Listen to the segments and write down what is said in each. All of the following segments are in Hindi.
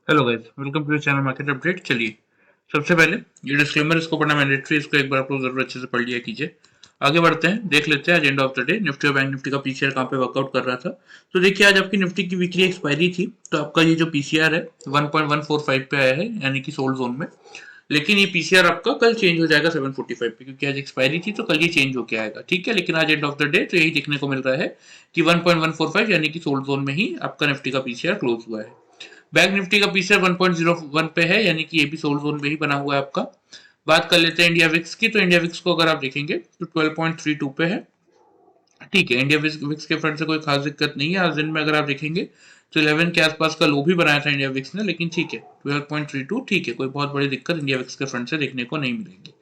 Hello guys, welcome to channel market update. चलिए, सबसे पहले ये डिस्क्लेमर इसको पढ़ना मैंडेटरी, इसको एक बार आप लोग जरूर अच्छे से पढ़ लिया कीजिए। आगे बढ़ते हैं, देख लेते हैं agenda of the day. Nifty और बैंक निफ्टी का पीसीआर कहाँ पे वर्कआउट कर रहा था। तो देखिए, आज आपकी निफ्टी की वीकली एक्सपायरी थी, तो आपका ये जो पीसीआर है 1.145 पे आया है, यानी कि सोल्ड जोन में। लेकिन ये पीसीआर आपका कल चेंज हो जाएगा 745 पे, क्योंकि आज एक्सपायरी थी तो कल ये चेंज होके आएगा। ठीक है, लेकिन आज एंड ऑफ द डे तो यही देखने को मिल रहा है कि 1.145 यानी कि सोल्ड जोन में ही आपका निफ्टी का पीसीआर क्लोज हुआ है। बैंक निफ्टी का पीसीआर 1.01 पे है, यानी कि ये भी सोल्ड जोन में ही बना हुआ है आपका। बात कर लेते हैं इंडिया विक्स की, तो इंडिया विक्स को अगर आप देखेंगे तो 12.32 पे है। ठीक है, इंडिया विक्स के फ्रंट से कोई खास दिक्कत नहीं है। आज दिन में अगर आप देखेंगे तो 11 के आसपास का लो भी बनाया था इंडिया विक्स ने, लेकिन ठीक है, 12.32 ठीक है, कोई बहुत बड़ी दिक्कत इंडिया विक्स के फ्रंट से देखने को नहीं मिलेगी।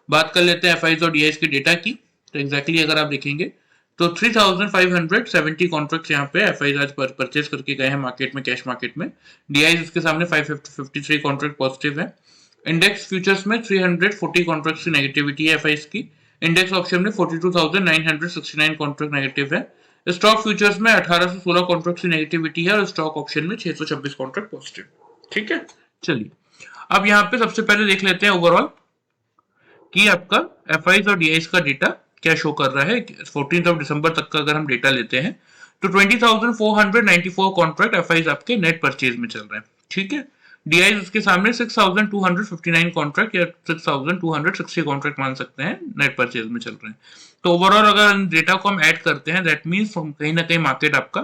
बात कर लेते हैं एफआईज और डीआईज के डेटा की। तो एग्जैक्टली अगर आप देखेंगे तो 3570 कॉन्ट्रैक्ट यहाँ पे एफआईज आज परचेज करके गए हैं मार्केट में, कैश मार्केट में। डीआईज उसके सामने 553 कॉन्ट्रैक्ट पॉजिटिव है। इंडेक्स फ्यूचर्स में 340 कॉन्ट्रैक्ट की नेगेटिविटी है एफआईज की। इंडेक्स ऑप्शन में 42,969 कॉन्ट्रैक्ट नेगेटिव है। स्टॉक फ्यूचर्स में 1816 कॉन्ट्रैक्ट की नेगेटिविटी है और स्टॉक ऑप्शन में 626 कॉन्ट्रैक्ट पॉजिटिव। ठीक है, चलिए अब यहाँ पे सबसे पहले देख लेते हैं ओवरऑल कि आपका एफआईज और डीआईज का डेटा क्या शो कर रहा है। 14 तक का अगर हम डेटा लेते हैं तो 20,494 कॉन्ट्रैक्ट एफआईज आपके नेट परचेज में चल रहे हैं। ठीक है, डीआईज उसके सामने 6,259 कॉन्ट्रैक्ट या 6,260 कॉन्ट्रैक्ट मान सकते हैं नेट परचेज में चल रहे हैं। तो ओवरऑल अगर डेटा को हम ऐड करते हैं, दैट मीन्स कहीं ना कहीं मार्केट आपका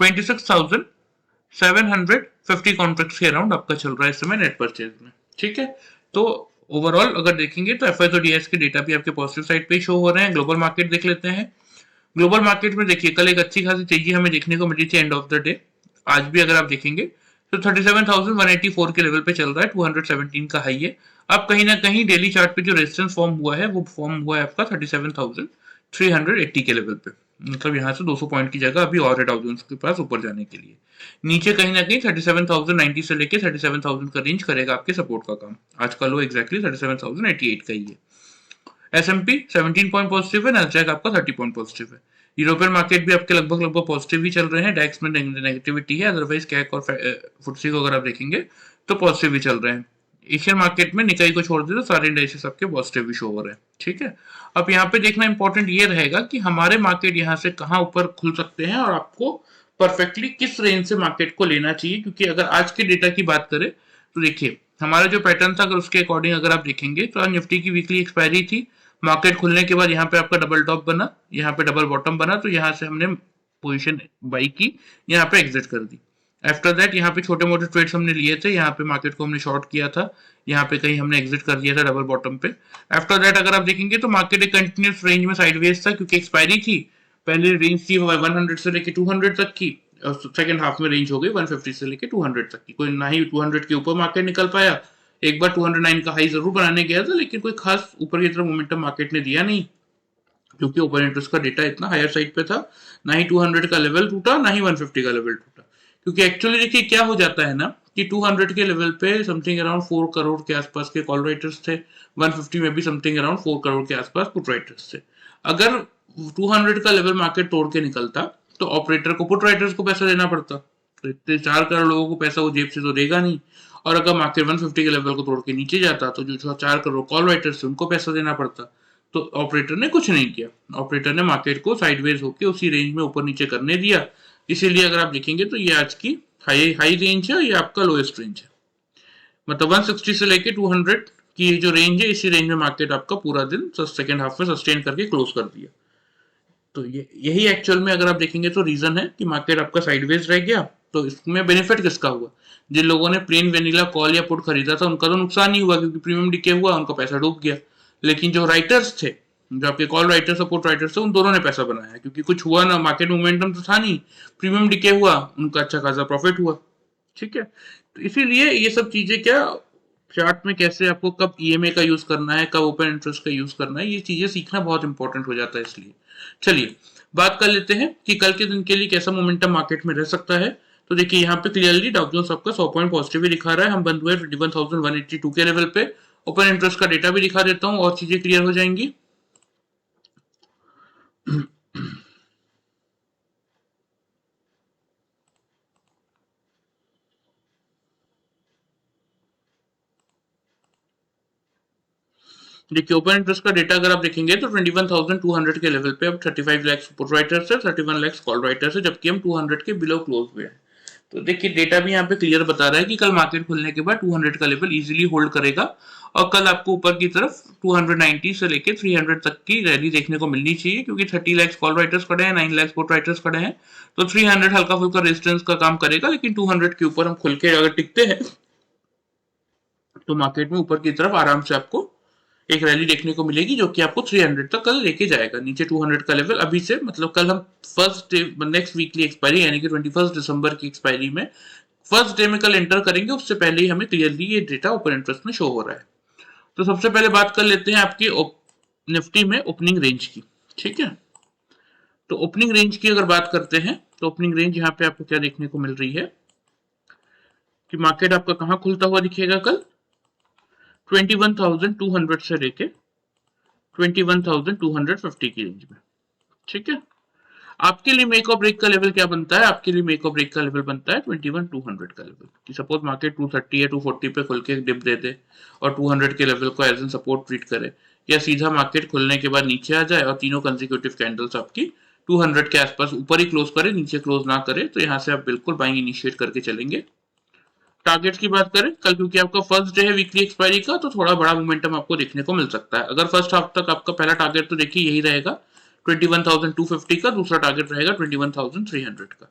26,750 कॉन्ट्रैक्ट के अराउंड आपका चल रहा है इस समय नेट परचेज में। ठीक है, तो ओवरऑल अगर देखेंगे तो एफआईएस और डीएस के डेटा भी आपके पॉजिटिव साइड पे ही शो हो रहे हैं। ग्लोबल मार्केट देख लेते हैं। ग्लोबल मार्केट में देखिए, कल एक अच्छी खासी तेजी हमें देखने को मिली थी एंड ऑफ द डे। आज भी अगर आप देखेंगे तो 37,184 के लेवल पे चल रहा है, 217 का हाई है। अब कहीं ना कहीं डेली चार्ट पे जो रेजिस्टेंस फॉर्म हुआ है वो फॉर्म हुआ है आपका 37,380 के लेवल पे। मतलब यहाँ से 200 पॉइंट की जगह अभी और है डाउ जोन्स के पास ऊपर जाने के लिए। नीचे कहीं ना कहीं 37,090 से लेके 37,000 का रेंज करेगा आपके सपोर्ट का काम। आज का लो एग्जैक्टली 37,088 का ही है। S&P 17 पॉइंट पॉजिटिव है, नैस्डैक आपका 30 पॉइंट पॉजिटिव है। यूरोपियन मार्केट भी आपके लगभग लगभग पॉजिटिव ही चल रहे हैं। डैक्स में नेगेटिविटी है, अदरवाइज कैक और फुटसी को अगर आप देखेंगे तो पॉजिटिव ही चल रहे हैं। एशियन मार्केट में निकाई को छोड़ दे तो सारे इंडाइसेस आपके पॉजिटिव ही शो हो रहे हैं। ठीक है, अब यहाँ पे देखना इंपॉर्टेंट ये रहेगा कि हमारे मार्केट यहाँ से कहाँ ऊपर खुल सकते हैं और आपको परफेक्टली किस रेंज से मार्केट को लेना चाहिए। क्योंकि अगर आज के डेटा की बात करें तो देखिए, हमारा जो पैटर्न था अगर उसके अकॉर्डिंग अगर आप देखेंगे तो आज निफ्टी की वीकली एक्सपायरी थी। मार्केट खुलने के बाद यहाँ पे आपका डबल टॉप बना, यहाँ पे डबल बॉटम बना, तो यहाँ से हमने पोजीशन बाई की, यहाँ पे एग्जिट कर दी। आफ्टर दैट यहाँ पे छोटे मोटे ट्रेड्स हमने लिए थे, यहाँ पे मार्केट को हमने शॉर्ट किया था, यहाँ पे कहीं हमने एग्जिट कर दिया था डबल बॉटम पे। आफ्टर दैट अगर आप देखेंगे तो मार्केट एक कंटिन्यूस रेंज में साइडवेज था, क्योंकि एक्सपायरी थी। पहले रेंज थी 100 से लेके 200 तक की, और सेकंड हाफ में रेंज हो गई 150 से लेके 200 तक की। कोई ना ही 200 के ऊपर मार्केट निकल पाया। एक बार 209 का हाई जरूर बनाने गया था, लेकिन कोई खास ऊपर की तरफ मोमेंटम मार्केट ने दिया नहीं, क्योंकि ओपन इंटरेस्ट का डेटा इतना हायर साइड पे था। ना ही 200 का लेवल टूटा, ना ही 150 का लेवल टूटा। क्योंकि एक्चुअली देखिए क्या हो जाता है ना कि 200 के लेवल पे समथिंग अराउंड 4 करोड़ के आसपास के कॉल राइटर्स थे। 150 में भी समथिंग अराउंड 4 करोड़ के आसपास पुट राइटर्स थे। अगर 200 का लेवल मार्केट तोड़ के निकलता तो ऑपरेटर को, पुट राइटर्स को पैसा देना पड़ता। तो इतने 4 करोड़ लोगों को पैसा वो जेब से तो देगा नहीं। और अगर मार्केट 150 के लेवल को तोड़ के नीचे जाता तो जो 4 करोड़ कॉल राइटर्स थे उनको पैसा देना पड़ता। तो ऑपरेटर ने कुछ नहीं किया। ऑपरेटर ने मार्केट को साइडवेज होकर उसी रेंज में ऊपर नीचे करने दिया। इसीलिए अगर आप देखेंगे तो ये आज की हाई हाई रेंज है, ये आपका लोएस्ट रेंज है। मतलब 160 से लेके 200 की जो रेंज है, इसी रेंज में मार्केट आपका पूरा दिन सेकेंड हाफ में सस्टेन करके क्लोज कर दिया। तो ये यही एक्चुअल में अगर आप देखेंगे तो रीजन है कि मार्केट आपका साइडवेज रह गया। तो इसमें बेनिफिट किसका हुआ? जिन लोगों ने प्लेन वेनिला कॉल या पुट खरीदा था उनका तो नुकसान ही हुआ, क्योंकि प्रीमियम डिके हुआ, उनका पैसा डूब गया। लेकिन जो राइटर्स थे, जो आपके कॉल राइटर्स और पुट राइटर्स थे, उन दोनों ने पैसा बनाया, क्योंकि कुछ हुआ ना, मार्केट मोमेंटम तो था नहीं, प्रीमियम डिके हुआ, उनका अच्छा खासा प्रॉफिट हुआ। ठीक है, तो इसीलिए ये सब चीजें क्या, चार्ट में कैसे आपको कब ईएमए का यूज करना है, कब ओपन इंटरेस्ट का यूज करना है, ये चीजें सीखना बहुत इंपॉर्टेंट हो जाता है। इसलिए चलिए बात कर लेते हैं कि कल के दिन के लिए कैसा मोमेंटम मार्केट में रह सकता है। तो देखिए यहाँ पे क्लियरली डाउ जोन्स आपका 100 पॉइंट पॉजिटिव ही दिखा रहा है। हम बंद हुए 21,182 के लेवल पे। ओपन इंटरेस्ट का डेटा भी दिखा देता हूँ और चीजें क्लियर हो जाएंगी। देखिए ओपन इंटरेस्ट का डेटा अगर आप देखेंगे तो 21,200 के लेवल पे अब 35 लाख पुट राइटर्स है, 31 लाख कॉल राइटर्स है, जबकि हम 200 के बिलो क्लोज हुए हैं। तो देखिए डेटा भी यहाँ पे क्लियर बता रहा है कि कल मार्केट खुलने के बाद 200 का लेवल इजीली होल्ड करेगा और कल आपको ऊपर की तरफ 290 से लेके 300 तक की रैली देखने को मिलनी चाहिए, क्योंकि 30 लाख कॉल राइटर्स खड़े हैं, 9 लाख पुट राइटर्स खड़े हैं, तो 300 हल्का फुल्का रेजिस्टेंस का काम करेगा, लेकिन 200 के ऊपर हम खुल के अगर टिकते हैं तो मार्केट में ऊपर की तरफ आराम से आपको एक रैली देखने को मिलेगी जो कि आपको 300 तक कल लेके जाएगा। नीचे 200 का लेवल अभी से, मतलब कल हम first day next weekly expiry यानी कि 21 दिसंबर की एक्सपायरी में फर्स्ट डे में कल एंटर करेंगे, उससे पहले ही हमें क्लियरली ये डेटा ओपन इंटरेस्ट में शो हो रहा है। तो सबसे पहले बात कर लेते हैं आपकी निफ्टी में ओपनिंग रेंज की। ठीक है, तो ओपनिंग रेंज की अगर बात करते हैं तो ओपनिंग रेंज यहाँ पे आपको क्या देखने को मिल रही है कि मार्केट आपका कहाँ खुलता हुआ दिखेगा कल, 21,200 से लेके 21,250 की रेंज में। ठीक है, आपके लिए मेक और ब्रेक का लेवल क्या बनता है, आपके लिए मेक और ब्रेक का लेवल बनता है 21,200 का लेवल। कि सपोज मार्केट 230 या 240 पे खुल के डिप दे दे और 200 के लेवल को एज एन सपोर्ट ट्रीट करे, या सीधा मार्केट खुलने के बाद नीचे आ जाए और तीनों कंसेक्यूटिव कैंडल्स आपकी 200 के आसपास ऊपर ही क्लोज करे, नीचे क्लोज ना करे, तो यहाँ से आप बिल्कुल बाइंग इनिशिएट करके चलेंगे। टारगेट्स की बात करें कल, क्योंकि आपका फर्स्ट डे है वीकली एक्सपायरी का, तो थोड़ा बड़ा मोमेंटम आपको देखने को मिल सकता है। अगर फर्स्ट हाफ तक आपका पहला टारगेट तो देखिए यही रहेगा 21,250 का, दूसरा टारगेट रहेगा 21,300 का।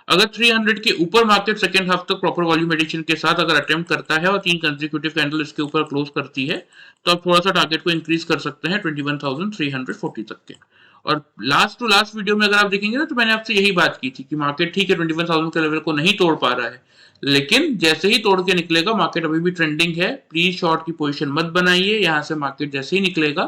अगर 300 के ऊपर मार्केट सेकेंड हाफ तक प्रॉपर वॉल्यूम एडिशन के साथ अगर अटेम्प्ट करता है और 3 कंसेक्यूटिव कैंडल इसके ऊपर क्लोज करती है, तो आप थोड़ा सा टारगेट को इंक्रीज कर सकते हैं 21,340 तक के। और लास्ट टू लास्ट वीडियो में अगर आप देखेंगे ना, तो मैंने आपसे यही बात की थी कि मार्केट ठीक है 21,000 के लेवल को नहीं तोड़ पा रहा है, लेकिन जैसे ही तोड़ के निकलेगा, मार्केट अभी भी ट्रेंडिंग है, प्लीज शॉर्ट की पोजीशन मत बनाइए। यहाँ से मार्केट जैसे ही निकलेगा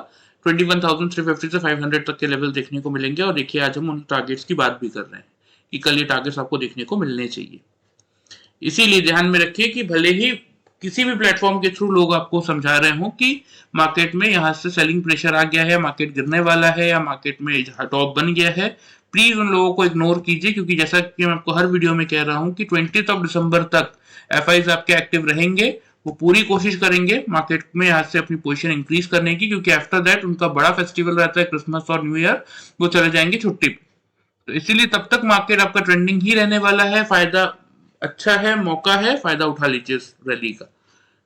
21,350 से 500 तक के लेवल देखने को मिलेंगे। और देखिए आज हम उन टारगेट्स की बात भी कर रहे हैं कि कल ये टारगेट्स आपको देखने को मिलने चाहिए। इसीलिए ध्यान में रखिए कि भले ही किसी भी प्लेटफॉर्म के थ्रू लोग आपको समझा रहे हो कि मार्केट में यहाँ से सेलिंग प्रेशर आ गया है, मार्केट गिरने वाला है, या मार्केट में टॉप बन गया है, प्लीज उन लोगों को इग्नोर कीजिए, क्योंकि जैसा कि मैं आपको हर वीडियो में कह रहा हूं कि 20 दिसंबर तक एफआईज आपके एक्टिव रहेंगे। वो पूरी कोशिश करेंगे मार्केट में यहाँ से अपनी पोजीशन इंक्रीज करने की, क्योंकि आफ्टर दैट उनका बड़ा फेस्टिवल रहता है क्रिसमस और न्यू ईयर, वो चले जाएंगे छुट्टी पे। तो इसीलिए तब तक मार्केट आपका ट्रेंडिंग ही रहने वाला है, फायदा अच्छा है, मौका है, फायदा उठा लीजिए इस रैली का।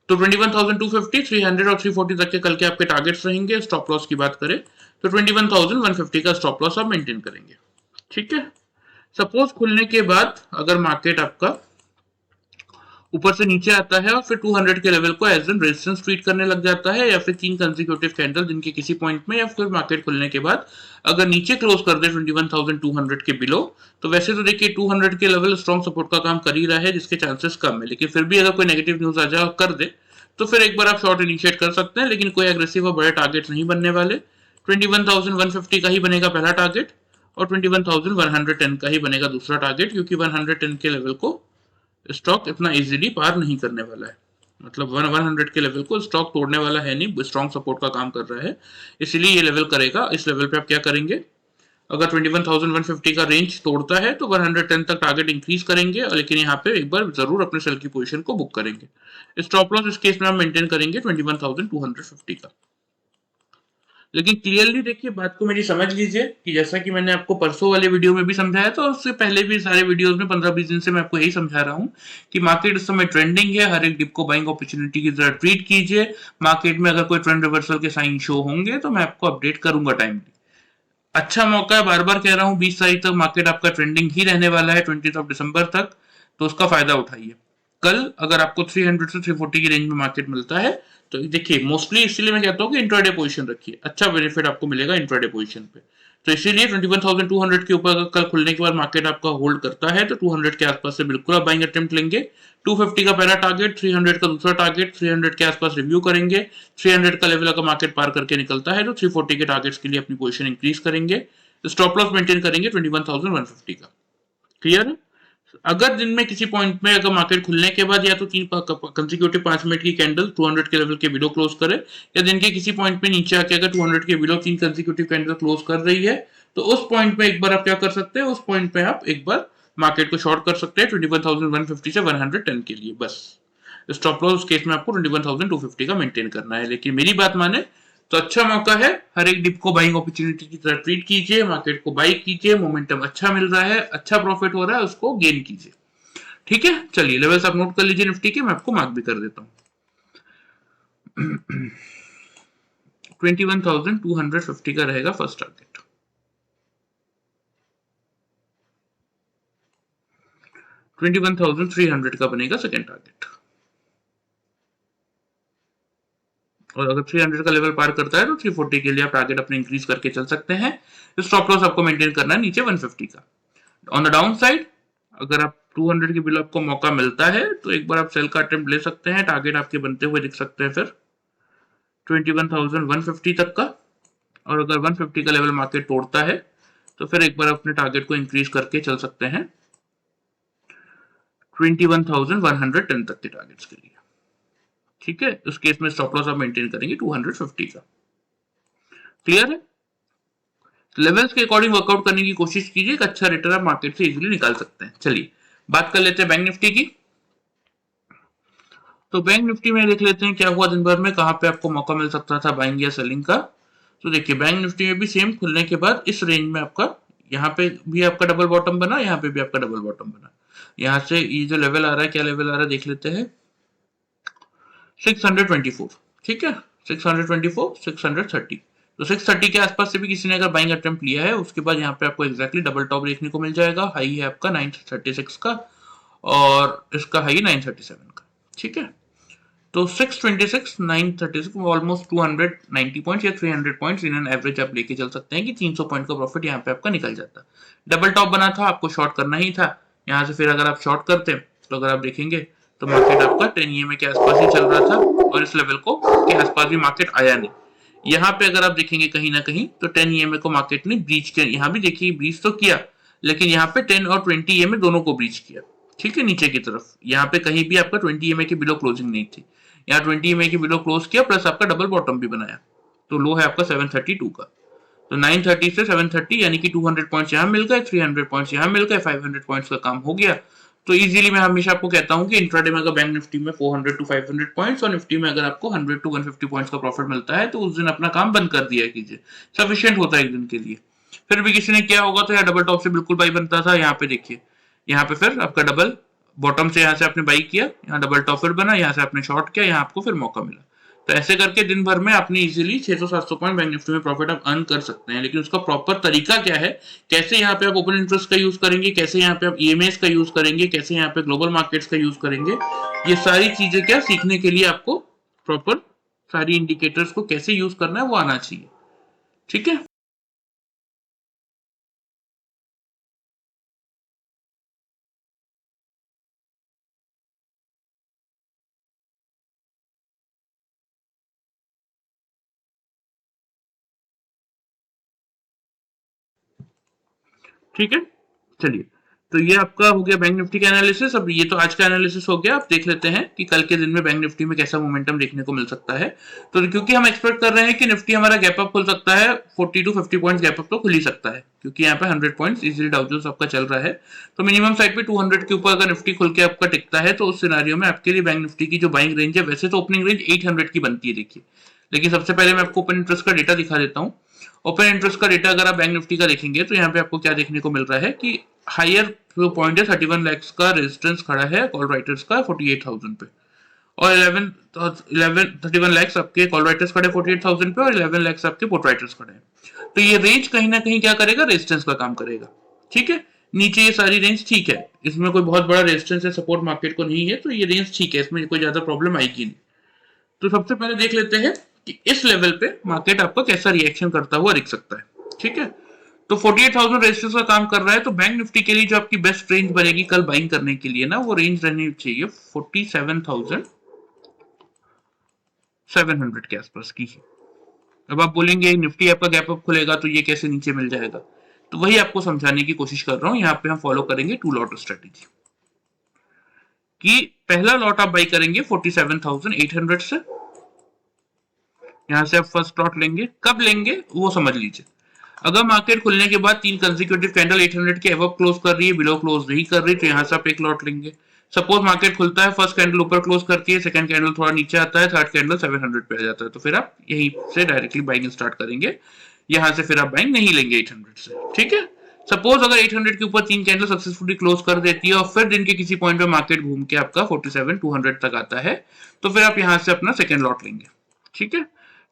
तो 21,250, 300 और 340 तक के कल के आपके टारगेट्स रहेंगे। स्टॉप लॉस की बात करें तो 21,150 का स्टॉप लॉस आप मेंटेन करेंगे। ठीक है, सपोज खुलने के बाद अगर मार्केट आपका ऊपर से नीचे आता है और फिर 200 के लेवल को एज एन रेजिस्टेंस ट्रीट करने लग जाता है, या फिर 3 कंसेक्यूटिव कैंडल जिनके किसी पॉइंट में या फिर मार्केट खुलने के बाद अगर नीचे क्लोज कर दे 21,200 के बिलो, तो वैसे तो देखिए 200 के लेवल स्ट्रॉन्ग सपोर्ट का काम कर ही रहा है, जिसके चांसेस कम है, लेकिन फिर भी अगर कोई नेगेटिव न्यूज आ जाए कर दे तो फिर एक बार आप शॉर्ट इनिशिएट कर सकते हैं, लेकिन कोई एग्रेसिव और बड़े टारगेट नहीं बनने वाले। 21,150 का ही बनेगा पहला टारगेट और 21,110 का ही बनेगा दूसरा टारगेट, क्योंकि 110 के लेवल को स्टॉक इतना इजीली पार नहीं करने वाला है। मतलब 100 के लेवल को स्टॉक तोड़ने वाला है नहीं, स्ट्रॉन्ग सपोर्ट का काम कर रहा है, इसीलिए ये लेवल करेगा। इस लेवल पे आप क्या करेंगे, अगर 21,150 का रेंज तोड़ता है तो 110 तक टारगेट इंक्रीज करेंगे, लेकिन यहाँ पे एक बार जरूर अपने सेल की पोजीशन को बुक करेंगे। स्टॉप लॉस इस केस में आप मेंटेन करेंगे 21,250 का। लेकिन क्लियरली देखिए बात को मेरी समझ लीजिए कि जैसा कि मैंने आपको परसों वाले वीडियो में भी समझाया था और उससे पहले भी सारे वीडियोस में 15-20 दिन से मैं आपको यही समझा रहा हूं कि मार्केट इस समय ट्रेंडिंग है, हर एक डिप को बाइंग अपॉर्चुनिटी की तरह ट्रीट कीजिए। मार्केट में अगर कोई ट्रेंड रिवर्सल के साइन शो होंगे तो मैं आपको अपडेट करूंगा टाइमली। अच्छा मौका है, बार बार कह रहा हूँ, 20 तारीख तक मार्केट आपका ट्रेंडिंग ही रहने वाला है, 20 दिसंबर तक, तो उसका फायदा उठाइए। कल अगर आपको 300 से 340 की रेंज में मार्केट मिलता है तो देखिए मोस्टली इसीलिए मैं कहता हूँ कि इंट्राडे पोजीशन रखिए, अच्छा बेनिफिट आपको मिलेगा इंट्राडे पोजीशन पे। तो इसीलिए 21,200 के ऊपर कल खुलने के बाद मार्केट आपका होल्ड करता है तो 200 के आसपास से बिल्कुल आप बाइंग अटेम्प्ट लेंगे। 250 का पहला टारगेट, 300 का दूसरा टारगेट, 300 के आसपास रिव्यू करेंगे। 300 का लेवल अगर मार्केट पार करके निकलता है तो 340 के टारगेट्स के लिए अपनी पोजीशन इंक्रीज करेंगे, स्टॉप लॉस मेंटेन करेंगे 21,150 का। क्लियर है? अगर दिन में किसी पॉइंट में अगर मार्केट खुलने के बाद या तो 3 कंसेक्यूटिव 5 मिनट की कैंडल 200 के लेवल के बिलो क्लोज करे, या दिन के किसी पॉइंट में नीचे आके अगर 200 के बिलो 3 कंसेक्यूटिव कैंडल क्लोज कर रही है, तो उस पॉइंट में एक बार आप क्या कर सकते हैं, उस पॉइंट पे आप एक बार मार्केट को शॉर्ट कर सकते हैं 21,150 से 110 के लिए बस। स्टॉप लॉस उस केस में आपको 21,250 का मेंटेन करना है। लेकिन मेरी बात माने तो अच्छा मौका है, हर एक डिप को बाइंग अपॉर्चुनिटी की तरह ट्रीट कीजिए, मार्केट को बाई कीजिए, मोमेंटम अच्छा मिल रहा है, अच्छा प्रॉफिट हो रहा है, उसको गेन कीजिए। ठीक है, चलिए लेवल्स आप नोट कर लीजिए निफ्टी के, मैं आपको मार्क भी कर देता हूँ। 21,250 का रहेगा फर्स्ट टारगेट। 21,300 का बनेगा सेकेंड टारगेट। और अगर 300 का लेवल पार करता है तो 340 के लिए आप टारगेट अपने इंक्रीज करके चल सकते हैं। स्टॉप लॉस आपको मेंटेन करना है नीचे 150 का। ऑन द डाउन साइड अगर आप 200 के बिलो आपको मौका मिलता है तो एक बार आप सेल का अटेम्प्ट ले सकते हैं, टारगेट आपके बनते हुए दिख सकते हैं फिर 21,150 तक का। और अगर 150 का लेवल मार्केट तोड़ता है तो फिर एक बार अपने टारगेट को इंक्रीज करके चल सकते हैं 21,110 तक के टारगेट्स के लिए। ठीक है, उस केस में स्टॉप लॉस आप मेंटेन करेंगे 250 का। क्लियर है? लेवल्स के अकॉर्डिंग वर्कआउट करने की कोशिश कीजिए, एक अच्छा रिटर्न आप मार्केट से इजीली निकाल सकते हैं। चलिए बात कर लेते हैं बैंक निफ्टी की। तो बैंक निफ्टी में देख लेते हैं क्या हुआ दिन भर में, कहां पे आपको मौका मिल सकता था बाइंग या सेलिंग का। तो देखिए बैंक निफ्टी में भी सेम खुलने के बाद इस रेंज में आपका यहाँ पे भी आपका डबल बॉटम बना, यहाँ पे भी आपका डबल बॉटम बना। यहाँ से ये जो लेवल आ रहा है, क्या लेवल आ रहा है देख लेते हैं, 624। ठीक है, 624, 630। तो 630 के आसपास से भी किसी ने अगर बाइंग अटेम्प्ट लिया है, उसके बाद यहाँ पे आपको एक्जैक्टली डबल टॉप देखने को मिल जाएगा। हाई है आपका 936 का और इसका हाई 937 का। ठीक है, तो 626, 936 ऑलमोस्ट 290 पॉइंट्स या 300 पॉइंट्स इन एन एवरेज आप लेके चल सकते हैं कि 300 पॉइंट का प्रॉफिट यहाँ पे आपका निकल जाता। डबल टॉप बना था, आपको शॉर्ट करना ही था। यहाँ से फिर अगर आप शॉर्ट करते तो अगर आप देखेंगे तो मार्केट आपका 10 EMA के आसपास ही चल रहा था और इस लेवल को के आसपास भी मार्केट आया नहीं। यहाँ पे अगर आप देखेंगे कहीं ना कहीं तो 10 EMA को मार्केट ने ब्रीच किया। यहाँ भी देखिए ब्रीच तो किया, लेकिन यहाँ पे 10 और 20 EMA दोनों को ब्रीच किया। ठीक है, नीचे की तरफ यहाँ पे कहीं भी आपका 20 EMA के बिलो क्लोजिंग नहीं थी। यहाँ 20 EMA के बिलो क्लोज किया, प्लस आपका डबल बॉटम भी बनाया। तो लो है आपका 732 का। तो 930 से 730 यानी कि 200 पॉइंट्स यहाँ मिल गए, 300 पॉइंट्स यहाँ मिल गए, 500 पॉइंट्स का काम हो गया। तो इजीली मैं हमेशा आपको कहता हूं कि इंट्राडे में अगर बैंक निफ्टी में 400 टू 500 पॉइंट्स और निफ्टी में अगर आपको 100 टू 150 पॉइंट्स का प्रॉफिट मिलता है तो उस दिन अपना काम बंद कर दिया कीजिए, सफिशिएंट होता है एक दिन के लिए। फिर भी किसी ने किया होगा तो यहाँ डबल टॉप से बिल्कुल बाई बनता था। यहाँ पे देखिए, यहाँ पे फिर आपका डबल बॉटम से यहाँ से आपने बाई किया, यहाँ डबल टॉप फिर बना, यहाँ से आपने शॉर्ट किया, यहाँ आपको फिर मौका मिला। तो ऐसे करके दिन भर में आपने इजीली 600-700 पॉइंट बैंक निफ्टी में प्रॉफिट आप अर्न कर सकते हैं। लेकिन उसका प्रॉपर तरीका क्या है, कैसे यहाँ पे आप ओपन इंटरेस्ट का यूज करेंगे, कैसे यहाँ पे आप ईएमएस का यूज करेंगे, कैसे यहाँ पे ग्लोबल मार्केट्स का यूज करेंगे, ये सारी चीजें क्या सीखने के लिए आपको प्रॉपर सारी इंडिकेटर्स को कैसे यूज करना है वो आना चाहिए। ठीक है, ठीक है, चलिए। तो ये आपका हो गया बैंक निफ्टी का एनालिसिस। अब ये तो आज का एनालिसिस हो गया, आप देख लेते हैं कि कल के दिन में बैंक निफ्टी में कैसा मोमेंटम देखने को मिल सकता है। तो क्योंकि हम एक्सपेक्ट कर रहे हैं कि निफ्टी हमारा गैप अप खुल सकता है, 40 टू 50 पॉइंट्स गैप अप तो खुल ही सकता है, क्योंकि यहाँ पे 100 पॉइंट्स इजीली डाउ जोन्स आपका चल रहा है। तो मिनिमम साइड पे 200 के ऊपर अगर निफ्टी खुल के आपका टिकता है तो उस सिनारियो में आपके लिए बैंक निफ्टी की जो बाइंग रेंज है, वैसे तो ओपनिंग रेंज 800 की बनती है देखिए, लेकिन सबसे पहले मैं आपको ओपन इंटरेस्ट का डेटा दिखा देता हूँ। ओपन इंटरेस्ट का डेटा अगर आप बैंक निफ्टी का देखेंगे तो यहाँ पे आपको क्या देखने को मिल रहा है कि हायर जो पॉइंट है 31 लाख का रेजिस्टेंस खड़ा है कॉल राइटर्स का 48,000 पे, और 31 लाख आपके कॉल राइटर्स खड़े 48,000 पे और 11 लाख आपके पुट राइटर्स खड़े हैं। तो ये रेंज कहीं ना कहीं क्या करेगा, रेजिस्टेंस का काम करेगा। ठीक है, नीचे ये सारी रेंज ठीक है, इसमें कोई बहुत बड़ा रेजिस्टेंस या सपोर्ट मार्केट को नहीं है, तो ये रेंज ठीक है, इसमें कोई ज्यादा प्रॉब्लम आएगी नहीं। तो सबसे पहले देख लेते हैं कि इस लेवल पे मार्केट आपका कैसा रिएक्शन करता हुआ दिख सकता है। ठीक है, तो 48,000 रेजिस्टेंस का काम कर रहा है, तो बैंक निफ्टी के लिए जो आपकी बेस्ट रेंज बनेगी कल बाइंग करने के लिए ना, वो रेंज रहनी चाहिए 47,700 के आसपास की। अब आप बोलेंगे निफ्टी आपका गैप अप खुलेगा तो ये कैसे नीचे मिल जाएगा, तो वही आपको समझाने की कोशिश कर रहा हूं। यहाँ पे हम फॉलो करेंगे 2 लॉट स्ट्रेटेजी कि पहला लॉट आप बाई करेंगे 47,800 से, यहां से आप फर्स्ट लॉट लेंगे। कब लेंगे वो समझ लीजिए, अगर मार्केट खुलने के बाद 3 कंसेक्यूटिव कैंडल 800 के अबव क्लोज कर रही है, बिलो क्लोज नहीं कर रही, तो यहां से आप एक लॉट लेंगे। सपोज मार्केट खुलता है, फर्स्ट कैंडल ऊपर क्लोज करती है, सेकंड कैंडल थोड़ा नीचे आता है, थर्ड कैंडल 700 पे आ जाता है, तो फिर आप यहीं से डायरेक्टली बाइंग स्टार्ट करेंगे, यहां से फिर आप बाइंग नहीं लेंगे 800 से, ठीक है। सपोज अगर 800 के ऊपर 3 कैंडल सक्सेसफुली क्लोज कर देती है और फिर दिन के किसी पॉइंट पे मार्केट घूम के आपका 47,200 तक आता है, तो फिर आप यहां से अपना सेकंड लॉट लेंगे, ठीक है।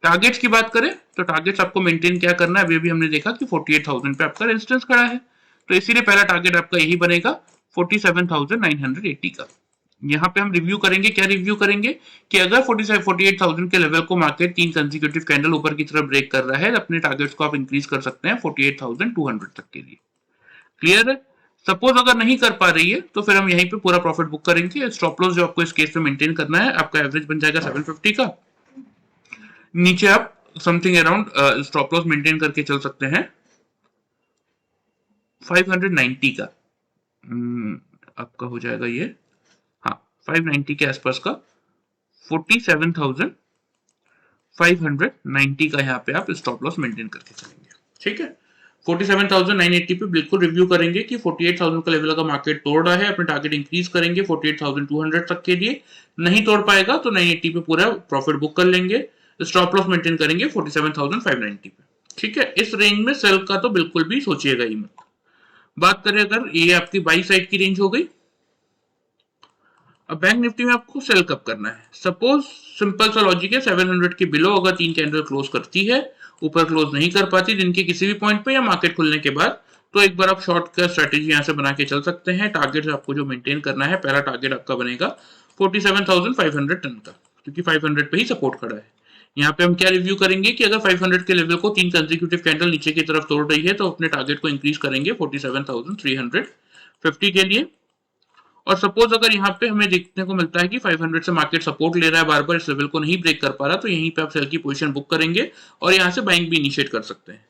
टारगेट्स की बात करें तो टारगेट्स आपको मेंटेन क्या करना है, अभी भी हमने देखा कि 48,000 पे आपका रेजिस्टेंस खड़ा है, तो इसीलिए पहला टारगेट आपका यही बनेगा 47,980 का। यहाँ पे हम रिव्यू करेंगे, क्या रिव्यू करेंगे कि अगर 48,000 के लेवल को मार्केट 3 कंसेक्यूटिव कैंडल ऊपर की तरफ ब्रेक कर रहा है, अपने टारगेट्स को आप इंक्रीज कर सकते हैं 48,200 तक के लिए। क्लियर है। सपोज अगर नहीं कर पा रही है तो फिर हम यहीं पे पूरा प्रॉफिट बुक करेंगे। स्टॉप लॉस जो आपको इस केस में मेंटेन करना है, आपका एवरेज बन जाएगा 750 का, नीचे आप something around stop loss maintain करके चल सकते हैं 590 का। आपका हो जाएगा ये, हाँ 590 के आसपास का, 47,590 का यहाँ पे आप स्टॉप लॉस मेंटेन करके चलेंगे, ठीक है। 47,980 पे बिल्कुल रिव्यू करेंगे कि 48,000 का लेवल का मार्केट तोड़ रहा है, अपने टारगेट इंक्रीज करेंगे 48,200 तक के लिए, नहीं तोड़ पाएगा तो 980 पे पूरा प्रॉफिट बुक कर लेंगे, स्टॉप लॉस मेंटेन करेंगे 47,590 पे, ठीक है। इस रेंज में सेल का तो बिल्कुल भी सोचिएगा ही मत। बात करें अगर ये आपकी बाई साइड की रेंज हो गई, अब बैंक निफ्टी में आपको सेल कब करना है। सपोज सिंपल सा लॉजिक है, 700 के बिलो अगर 3 कैंडल क्लोज करती है, ऊपर क्लोज नहीं कर पाती दिन के किसी भी पॉइंट पे या मार्केट खुलने के बाद, तो एक बार आप शॉर्ट का स्ट्रेटेजी यहां से बना के चल सकते हैं। टारगेट आपको जो मेंटेन करना है, पहला टारगेट आपका बनेगा 47,500 टन का, क्योंकि 500 पे ही सपोर्ट खड़ा है। यहाँ पे हम क्या रिव्यू करेंगे कि अगर 500 के लेवल को 3 कंसेक्यूटिव कैंडल नीचे की तरफ तोड़ रही है तो अपने टारगेट को इंक्रीज करेंगे 47,350 के लिए। और सपोज अगर यहाँ पे हमें देखने को मिलता है कि 500 से मार्केट सपोर्ट ले रहा है, बार बार इस लेवल को नहीं ब्रेक कर पा रहा, तो यहीं पे आप सेल की पोजीशन बुक करेंगे और यहाँ से बाइंग भी इनिशिएट कर सकते हैं,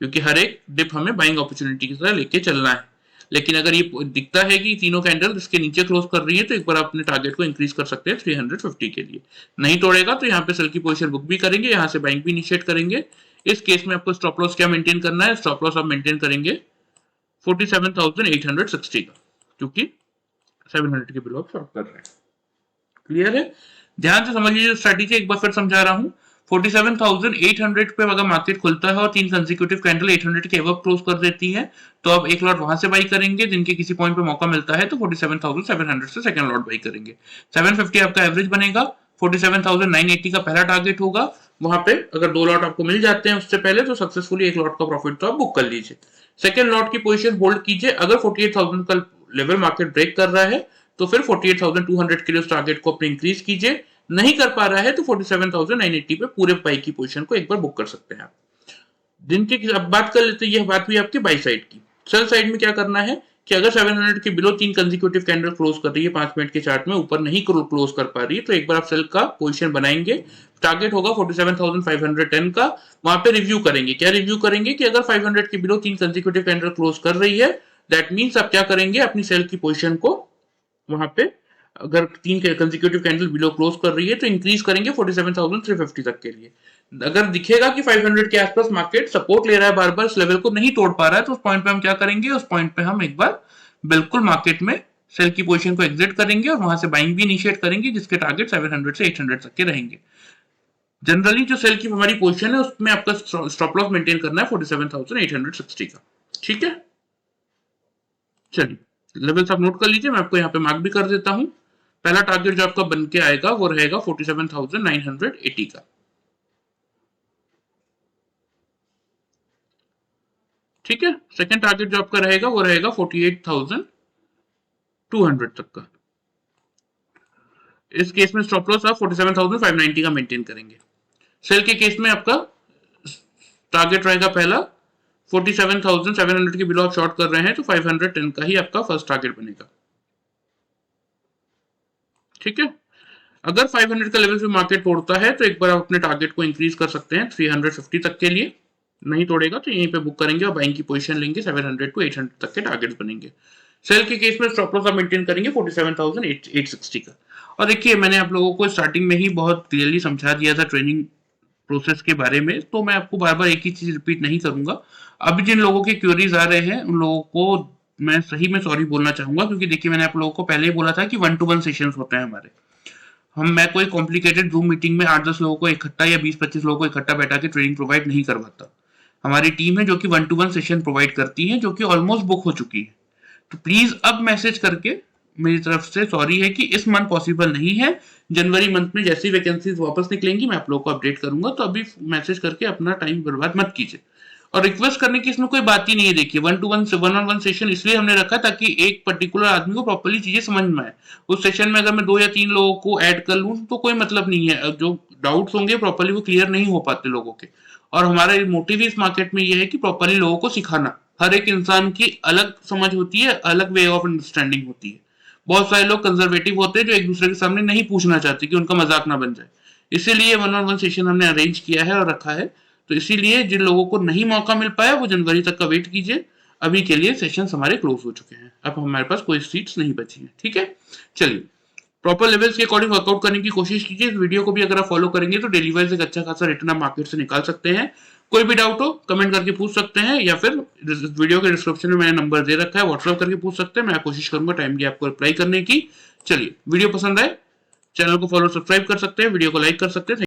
क्योंकि हर एक डिप हमें बाइंग अपॉर्चुनिटी की तरह लेके चलना है। लेकिन अगर ये दिखता है कि तीनों कैंडल इसके नीचे क्लोज कर रही है, तो एक बार अपने टारगेट को इंक्रीज कर सकते हैं 350 के लिए। नहीं तोड़ेगा तो यहाँ पे सेल की पोजीशन बुक भी करेंगे, यहाँ से बाइंग भी इनिशिएट करेंगे। इस केस में आपको स्टॉप लॉस क्या मेंटेन करना है, स्टॉप लॉस आप मेंटेन करेंगे 47,860 का, क्योंकि 700 के बिलो शॉर्ट कर रहे हैं। क्लियर है। ध्यान से समझ लीजिए स्ट्रेटेजी, एक बार फिर समझा रहा हूं। 47,800 पे अगर मार्केट खुलता है और 3 कंसेक्यूटिव कैंडल 800 के अबव क्लोज कर देती है, तो आप एक लॉट वहां से बाई करेंगे, दिन के किसी पॉइंट पे मौका मिलता है तो 47,700 से सेकंड लॉट बाई करेंगे। 750 आपका एवरेज बनेगा, 47,980 का पहला टारगेट होगा। वहां पे अगर 2 लॉट आपको मिल जाते हैं उससे पहले, तो सक्सेसफुली 1 लॉट का प्रॉफिट तो आप बुक कर लीजिए। सेकंड लॉट की पोजीशन होल्ड कीजिए। अगर 48,000 का लेवल मार्केट ब्रेक कर रहा है तो फिर 48,200 के लिए उस टारगेट को अपने इंक्रीज कीजिए। नहीं कर पा रहा है तो 47,980 पे पूरे बाई की पोजीशन को एक बार बुक कर सकते हैं आप। दिन की अब बात कर लेते हैं, यह बात हुई आपकी बाई साइड की। सेल साइड में क्या करना है कि अगर 700 के बिलो 3 कंसेक्यूटिव कैंडल क्लोज कर रही है 5 मिनट के चार्ट में, ऊपर नहीं क्लोज कर पा रही है, तो एक बार आप सेल का पोजीशन बनाएंगे। टारगेट होगा 47,510 का। वहां पे रिव्यू करेंगे, क्या रिव्यू करेंगे कि अगर 500 के बिलो 3 कंसेक्यूटिव कैंडल क्लोज कर रही है, दैट मींस आप क्या करेंगे, अपनी सेल की पोजीशन को वहां पे अगर 3 कंसेक्यूटिव कैंडल बिलो क्लोज कर रही है तो इंक्रीज करेंगे 47,350 तक के लिए। अगर दिखेगा कि 500 के आसपास मार्केट सपोर्ट ले रहा है, बार बार इस लेवल को नहीं तोड़ पा रहा है, तो उस पॉइंट पे हम क्या करेंगे, उस पॉइंट पे हम एक बार बिल्कुल मार्केट में सेल की पोजीशन को एग्जिट करेंगे और वहां से बाइंग भी इनिशिएट करेंगे, जिसके टारगेट 700 से 800 तक के रहेंगे। जनरली जो सेल की हमारी पोजीशन है उसमें आपका स्टॉप लॉस मेंटेन करना है 47,860 का, ठीक है। चलिए लेवल्स आप नोट कर लीजिए, मैं आपको यहाँ पे मार्क भी कर देता हूं। पहला टारगेट जो आपका बन के आएगा वो रहेगा 47,980 का, ठीक है। सेकंड टारगेट जो आपका रहेगा वो रहेगा 48,200 तक का। इस केस में स्टॉप लॉस आप 47,590 का मेंटेन करेंगे। सेल के केस में आपका टारगेट रहेगा पहला 47,700 के बिलो आप शॉर्ट कर रहे हैं तो 510 का ही आपका फर्स्ट टारगेट बनेगा, ठीक है। अगर 500 का लेवल पे मार्केट तोड़ता है तो एक बार आप अपने टारगेट को इंक्रीज कर सकते हैं 350 तक के लिए। नहीं तोड़ेगा तो यहीं पे बुक करेंगे और बाइंग की पोजीशन लेंगे, 700 टू 800 तक के टारगेट्स बनेंगे। सेल के केस में स्टॉप लॉस आप मेंटेन करेंगे 47,860 का। और देखिए मैंने आप लोगों को स्टार्टिंग में ही बहुत क्लियरली समझा दिया था ट्रेनिंग प्रोसेस के बारे में, तो मैं आपको बार बार एक ही चीज रिपीट नहीं करूंगा। अभी जिन लोगों के क्वेरीज आ रहे हैं उन लोगों को मैं सही में सॉरी बोलना चाहूंगा, क्योंकि देखिए मैंने आप लोगों को पहले ही बोला था कि 1-to-1 सेशंस होते हैं हमारे। मैं कोई कॉम्प्लिकेटेड जूम मीटिंग में 8-10 लोगों को इकट्ठा या 20-25 लोगों को इकट्ठा बैठा के ट्रेनिंग प्रोवाइड नहीं करवाता। हमारी टीम है जो कि 1-to-1 सेशन प्रोवाइड करती है, जो कि ऑलमोस्ट बुक हो चुकी है। तो प्लीज अब मैसेज करके मेरी तरफ से सॉरी है कि इस मंथ पॉसिबल नहीं है। जनवरी मंथ में जैसी वैकेंसीज वापस निकलेंगी मैं आप लोगों को अपडेट करूंगा, तो अभी मैसेज करके अपना टाइम बर्बाद मत कीजिए। और रिक्वेस्ट करने की इसमें कोई बात ही नहीं है। देखिए 1-to-1 सेशन इसलिए हमने रखा ताकि एक पर्टिकुलर आदमी को प्रॉपर्ली चीजें समझ में आए। उस सेशन में अगर मैं 2 या 3 लोगों को ऐड कर लूं तो कोई मतलब नहीं है, जो डाउट्स होंगे प्रॉपर्ली वो क्लियर नहीं हो पाते लोगों के। और हमारा मोटिव इस मार्केट में ये है कि प्रॉपर्ली लोगों को सिखाना। हर एक इंसान की अलग समझ होती है, अलग वे ऑफ अंडरस्टैंडिंग होती है। बहुत सारे लोग कंजर्वेटिव होते हैं जो एक दूसरे के सामने नहीं पूछना चाहते कि उनका मजाक ना बन जाए। इसीलिए 1-on-1 सेशन हमने अरेंज किया है और रखा है। तो इसीलिए जिन लोगों को नहीं मौका मिल पाया वो जनवरी तक का वेट कीजिए। अभी के लिए सेशन हमारे क्लोज हो चुके हैं, अब हमारे पास कोई सीट्स नहीं बची है। ठीक है, चलिए प्रॉपर लेवल्स के अकॉर्डिंग वर्कआउट करने की कोशिश कीजिए। इस वीडियो को भी अगर आप फॉलो करेंगे तो डेली वाइज एक अच्छा खासा रिटर्न आप मार्केट से निकाल सकते हैं। कोई भी डाउट हो कमेंट करके पूछ सकते हैं, या फिर वीडियो के डिस्क्रिप्शन में मैंने नंबर दे रखा है, व्हाट्सएप करके पूछ सकते हैं। मैं कोशिश करूंगा टाइमली आपको रिप्लाई करने की। चलिए वीडियो पसंद आए चैनल को फॉलो सब्सक्राइब कर सकते हैं, वीडियो को लाइक कर सकते हैं।